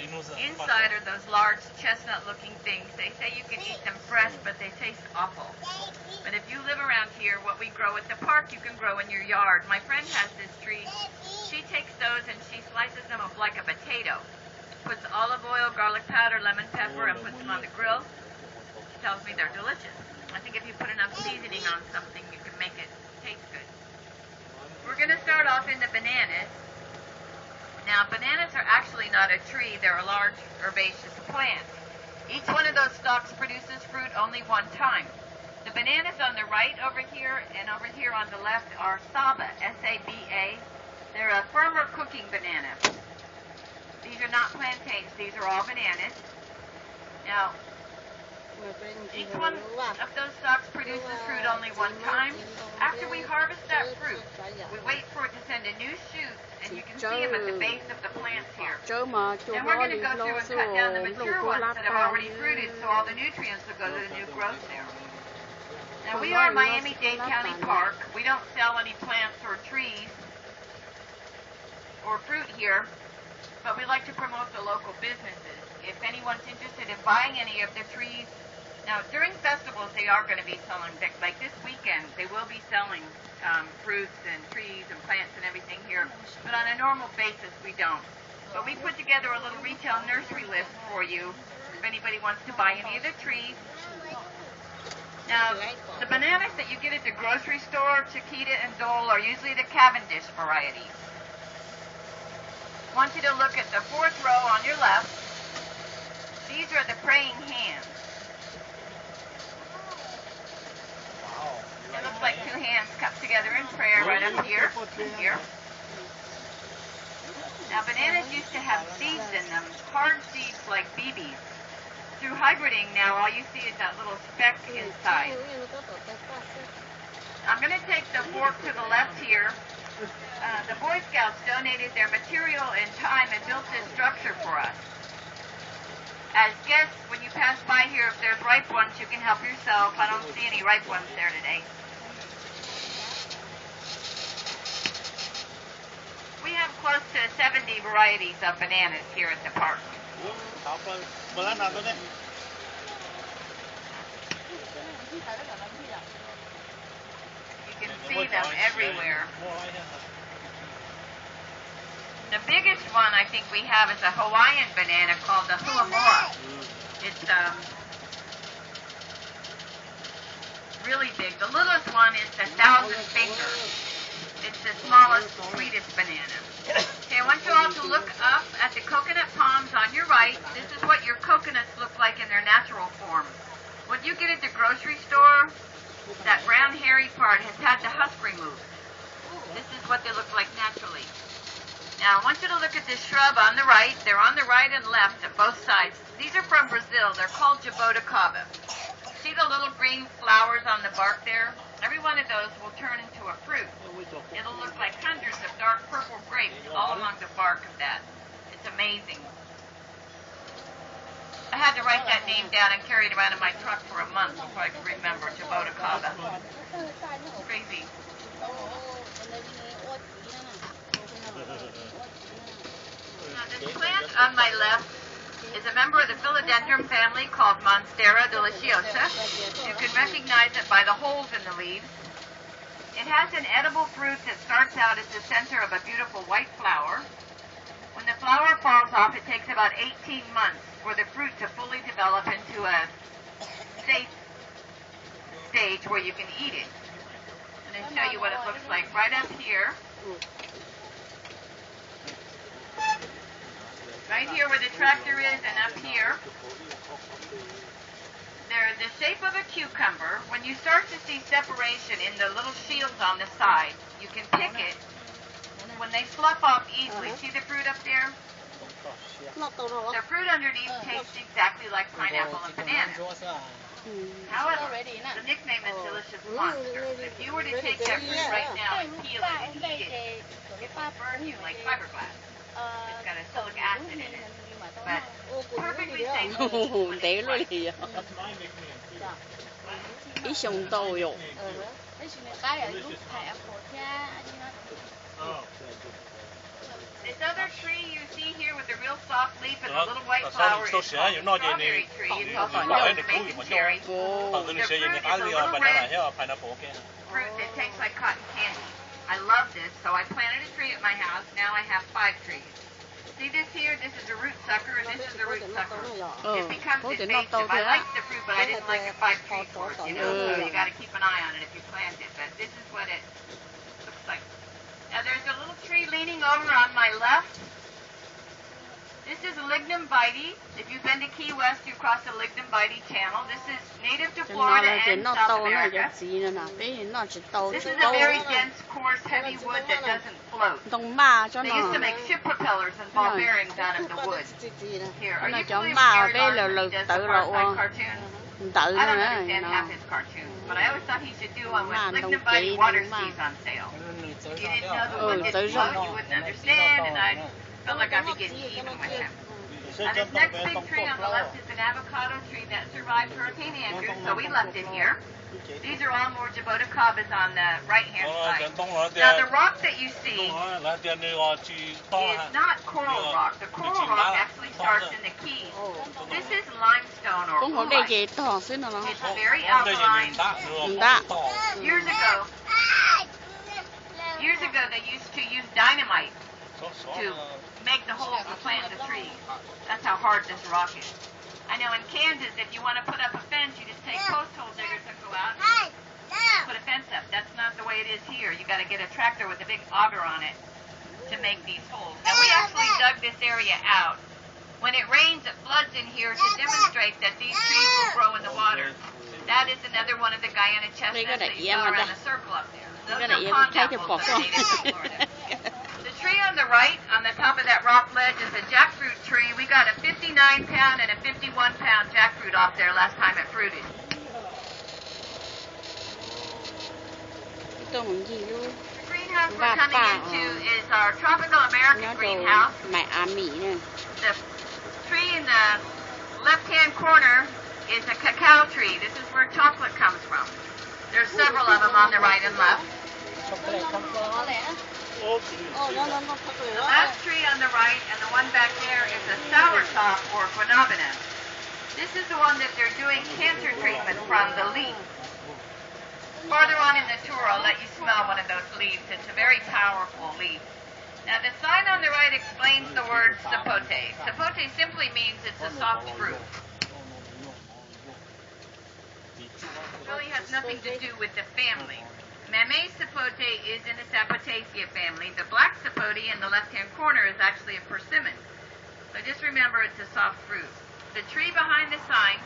Inside are those large chestnut-looking things. They say you can eat them fresh, but they taste awful. But if you live around here, what we grow at the park, you can grow in your yard. My friend has this tree. She takes those and she slices them up like a potato. Puts olive oil, garlic powder, lemon pepper, and puts them on the grill. She tells me they're delicious. I think if you put enough seasoning on something, you can make it taste good. We're going to start off into bananas. Now, bananas are actually not a tree. They're a large herbaceous plant. Each one of those stalks produces fruit only one time. The bananas on the right over here and over here on the left are saba, S-A-B-A. They're a firmer cooking banana. These are not plantains. These are all bananas. Now, each one of those stalks produces fruit only one time. After we harvest that fruit, we wait for it to send a new shoot, and you can see them at the base of the plants here. Then we're going to go through and cut down the mature ones that have already fruited, so all the nutrients will go to the new growth there. Now, we are Miami-Dade County Park. We don't sell any plants or trees or fruit here, but we like to promote the local businesses. If anyone's interested in buying any of the trees, now during festivals they are going to be selling, like this weekend, they will be selling fruits and trees and plants and everything here, but on a normal basis we don't. But we put together a little retail nursery list for you if anybody wants to buy any of the trees. Now, the bananas that you get at the grocery store, Chiquita and Dole, are usually the Cavendish varieties. I want you to look at the fourth row on your left. These are the praying hands. It looks like two hands cupped together in prayer right up here and here. Now, bananas used to have seeds in them, hard seeds like BBs. Through hybriding now, all you see is that little speck inside. I'm going to take the fork to the left here. The Boy Scouts donated their material and time and built this structure for us. As guests, when you pass by here, if there's ripe ones, you can help yourself. I don't see any ripe ones there today. We have close to 70 varieties of bananas here at the park. You can see them everywhere. The biggest one I think we have is a Hawaiian banana called the huamora. It's really big. The littlest one is the 1,000 finger. It's the smallest, sweetest banana. Okay, I want you all to look up at the coconut palms on your right. This is what your coconuts look like in their natural form. What you get at the grocery store, that brown hairy part has had the husk removed. This is what they look like naturally. Now, I want you to look at this shrub on the right. They're on the right and left at both sides. These are from Brazil. They're called jaboticaba. See the little green flowers on the bark there? Every one of those will turn into a fruit. It'll look like hundreds of dark purple grapes all along the bark of that. It's amazing. I had to write that name down and carry it around in my truck for a month before I could remember jaboticaba. It's crazy. Now, this plant on my left is a member of the philodendron family called Monstera deliciosa. You can recognize it by the holes in the leaves. It has an edible fruit that starts out as the center of a beautiful white flower. When the flower falls off, it takes about 18 months for the fruit to fully develop into a safe stage where you can eat it. I'm going to show you what it looks like right up here. Right here where the tractor is and up here. They're the shape of a cucumber. When you start to see separation in the little shields on the side, you can pick it. When they slough off easily, see the fruit up there? The fruit underneath tastes exactly like pineapple and banana. However, the nickname is Delicious Monster. If you were to take that fruit right now and peel it and eat it, it will burn you like fiberglass. It's got a silic acid in it, but perfectly safe. This other tree you see here with the real soft leaf and the little white flower is called the strawberry tree. It's also called Jamaican cherry. The fruit is a little red fruit that tastes like cotton candy. I love this, so I planted a tree at my house. Now I have 5 trees. See this here? This is a root sucker, and this is a root sucker. It becomes invasive. I like the fruit, but I didn't like the 5 trees for it, you know, so you got to keep an eye on it if you plant it. But this is what it looks like. Now there's a little tree leaning over on my left. This is Lignum vitae. If you've been to Key West, you cross the Lignum vitae channel. This is native to Florida and South America. This is a very dense, coarse, heavy wood that doesn't float. They used to make ship propellers and ball bearings out of the wood. Here, are you familiar with Gary Larson? He does the Far Side cartoons. I don't understand half his cartoons, but I always thought he should do one with Lignum vitae water skis on sale. If you didn't know the wood didn't float, you wouldn't understand, and I felt like I'd be getting even with him. Now this next big tree on the left is an avocado tree that survived Hurricane Andrew, so we left it here. These are all more jaboticabas on the right-hand side. Now the rock that you see is not coral rock. The coral rock actually starts in the Keys. This is limestone or oolite. It's very alkaline. Years ago they used to use dynamite to make the holes to plant the trees. That's how hard this rock is. I know in Kansas, if you want to put up a fence, you just take post hole diggers and go out and put a fence up. That's not the way it is here. You got to get a tractor with a big auger on it to make these holes. And we actually dug this area out. When it rains, it floods in here to demonstrate that these trees will grow in the water. That is another one of the Guyana chestnuts that you saw around the circle up there. Those are pond apples that are native to Florida. The tree on the right, on the top of that rock ledge, is a jackfruit tree. We got a 59-pound and a 51-pound jackfruit off there last time it fruited. The greenhouse we're coming into is our tropical American greenhouse. The tree in the left-hand corner is a cacao tree. This is where chocolate comes from. There's several of them on the right and left. The last tree on the right and the one back there is a sourtop or guanabana. This is the one that they're doing cancer treatment from, the leaf. Farther on in the tour, I'll let you smell one of those leaves. It's a very powerful leaf. Now the sign on the right explains the word sapote. Sapote simply means it's a soft fruit. It really has nothing to do with the family. Mamey sapote is in the Sapotaceae family. The black sapote in the left-hand corner is actually a persimmon. So just remember it's a soft fruit. The tree behind the sign,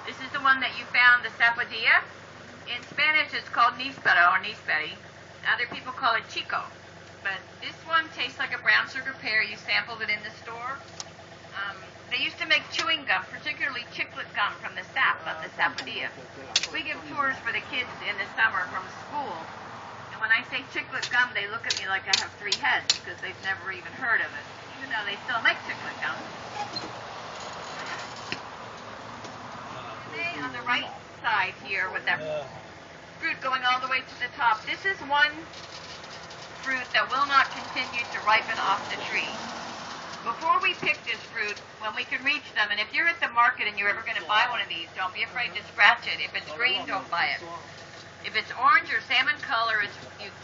this is the one that you found, the sapodilla. In Spanish it's called níspero or nísperi. Other people call it chico. But this one tastes like a brown sugar pear. You sampled it in the store. They used to make chewing gum, particularly chiclet gum from the sap of the sapodilla. We give tours for the kids in the summer from school. And when I say chiclet gum, they look at me like I have 3 heads because they've never even heard of it, even though they still make chiclet gum. Today on the right side here with that fruit going all the way to the top, this is one fruit that will not continue to ripen off the tree. Before we pick this fruit, when we can reach them, and if you're at the market and you're ever going to buy one of these, don't be afraid to scratch it. If it's green, don't buy it. If it's orange or salmon color, it's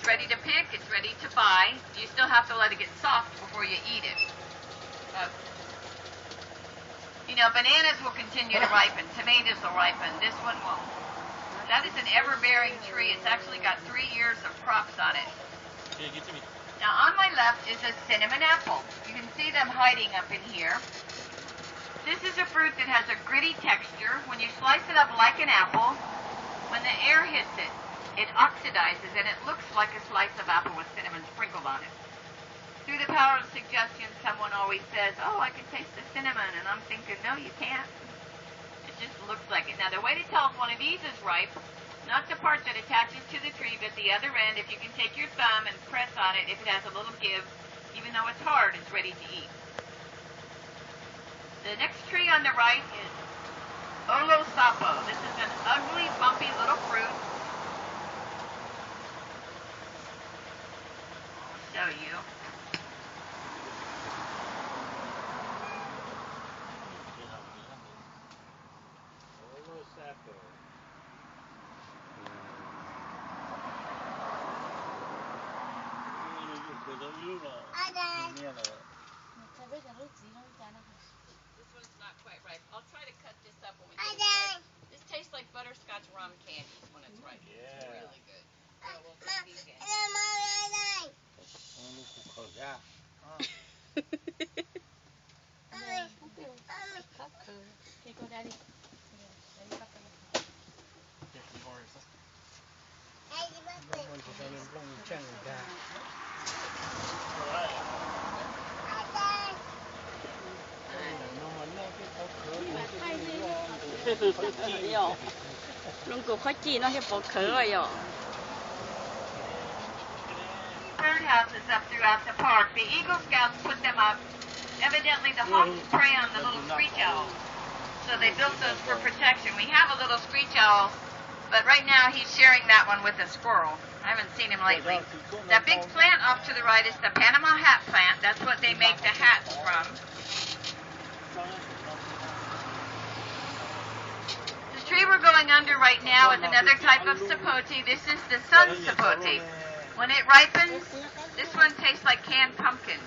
ready to pick, it's ready to buy. You still have to let it get soft before you eat it. You know, bananas will continue to ripen. Tomatoes will ripen. This one won't. That is an ever-bearing tree. It's actually got 3 years of crops on it. Now on my left is a cinnamon apple. You can see them hiding up in here. This is a fruit that has a gritty texture. When you slice it up like an apple, when the air hits it, it oxidizes and it looks like a slice of apple with cinnamon sprinkled on it. Through the power of suggestion, someone always says, oh, I can taste the cinnamon, and I'm thinking, no, you can't. It just looks like it. Now the way to tell if one of these is ripe, not the part that attaches to the tree, but the other end, if you can take your thumb and press on it, if it has a little give, even though it's hard, it's ready to eat. The next tree on the right is Olo Sapo. This is an ugly, bumpy little fruit. I'll show you. one's not quite ripe. I'll try to cut this up when we get it right. This tastes like butterscotch rum candy when it's ripe. It's really good. So we'll put these in. Birdhouses up throughout the park. The Eagle Scouts put them up. Evidently the hawks prey on the little screech owls. So they built those for protection. We have a little screech owl, but right now he's sharing that one with a squirrel. I haven't seen him lately. That big plant off to the right is the Panama hat plant. That's what they make the hats from. The tree we're going under right now is another type of sapote. This is the sun sapote. When it ripens, this one tastes like canned pumpkin.